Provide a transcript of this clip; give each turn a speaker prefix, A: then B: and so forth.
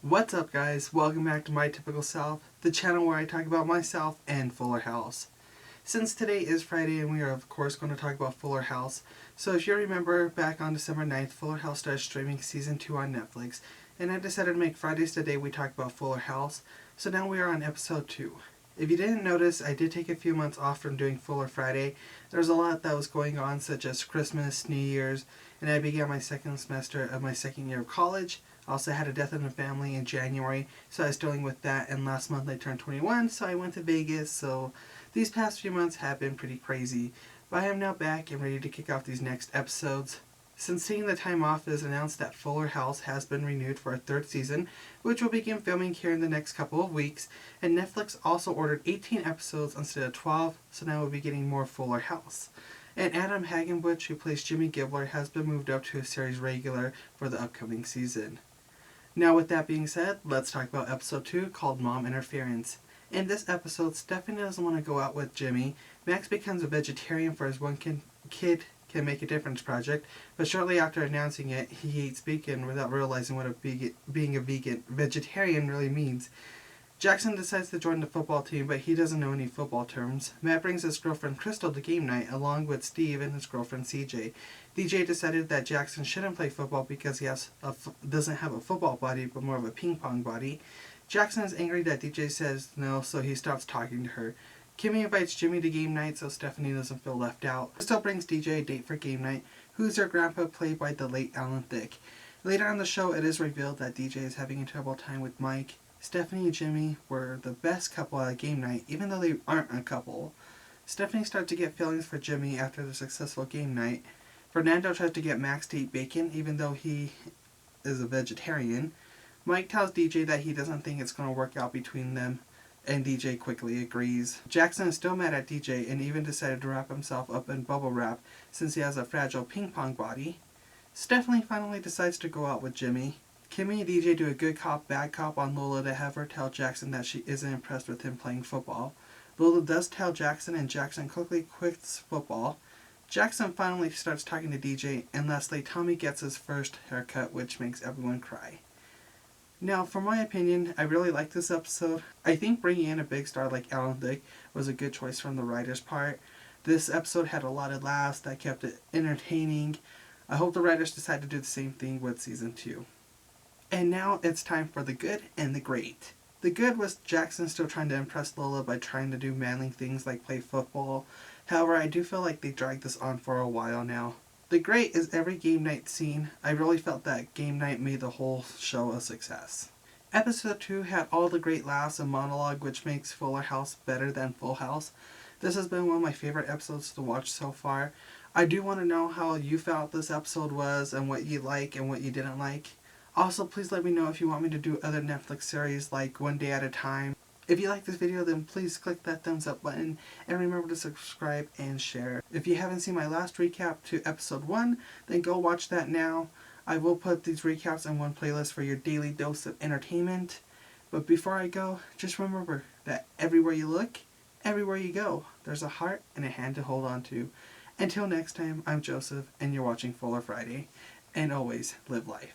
A: What's up, guys? Welcome back to My Typical Self, the channel where I talk about myself and Fuller House. Since today is Friday and we are of course going to talk about Fuller House, so if you remember back on December 9th, Fuller House started streaming Season 2 on Netflix, and I decided to make Fridays the day we talk about Fuller House, so now we are on episode 2. If you didn't notice, I did take a few months off from doing Fuller Friday. There's a lot that was going on, such as Christmas, New Year's, and I began my second semester of my second year of college. I also had a death in the family in January, so I was dealing with that, and last month I turned 21, so I went to Vegas, so these past few months have been pretty crazy. But I am now back and ready to kick off these next episodes. Since taking the time off, it is announced that Fuller House has been renewed for a third season, which will begin filming here in the next couple of weeks, and Netflix also ordered 18 episodes instead of 12, so now we'll be getting more Fuller House. And Adam Hagenbuch, who plays Jimmy Gibbler, has been moved up to a series regular for the upcoming season. Now with that being said, let's talk about episode 2 called Mom Interference. In this episode, Stephanie doesn't want to go out with Jimmy. Max becomes a vegetarian for his one kid can make a difference project, but shortly after announcing it, he eats bacon without realizing what being a vegetarian really means. Jackson decides to join the football team, but he doesn't know any football terms. Matt brings his girlfriend Crystal to game night, along with Steve and his girlfriend CJ. DJ decided that Jackson shouldn't play football because he doesn't have a football body, but more of a ping pong body. Jackson is angry that DJ says no, so he stops talking to her. Kimmy invites Jimmy to game night so Stephanie doesn't feel left out. Crystal brings DJ a date for game night, who's her grandpa, played by the late Alan Thicke. Later on the show, it is revealed that DJ is having a terrible time with Mike. Stephanie and Jimmy were the best couple at game night, even though they aren't a couple. Stephanie starts to get feelings for Jimmy after the successful game night. Fernando tries to get Max to eat bacon, even though he is a vegetarian. Mike tells DJ that he doesn't think it's going to work out between them, and DJ quickly agrees. Jackson is still mad at DJ and even decided to wrap himself up in bubble wrap since he has a fragile ping pong body. Stephanie finally decides to go out with Jimmy. Kimmy and DJ do a good cop, bad cop on Lola to have her tell Jackson that she isn't impressed with him playing football. Lola does tell Jackson, and Jackson quickly quits football. Jackson finally starts talking to DJ, and lastly, Tommy gets his first haircut, which makes everyone cry. Now, for my opinion, I really like this episode. I think bringing in a big star like Alan Thicke was a good choice from the writer's part. This episode had a lot of laughs that kept it entertaining. I hope the writers decide to do the same thing with season 2. And now it's time for the good and the great. The good was Jackson still trying to impress Lola by trying to do manly things like play football. However, I do feel like they dragged this on for a while now. The great is every game night scene. I really felt that game night made the whole show a success. Episode 2 had all the great laughs and monologue, which makes Fuller House better than Full House. This has been one of my favorite episodes to watch so far. I do want to know how you felt this episode was and what you like and what you didn't like. Also, please let me know if you want me to do other Netflix series like One Day at a Time. If you like this video, then please click that thumbs up button and remember to subscribe and share. If you haven't seen my last recap to episode 1, then go watch that now. I will put these recaps in one playlist for your daily dose of entertainment. But before I go, just remember that everywhere you look, everywhere you go, there's a heart and a hand to hold on to. Until next time, I'm Joseph and you're watching Fuller Friday. And always live life.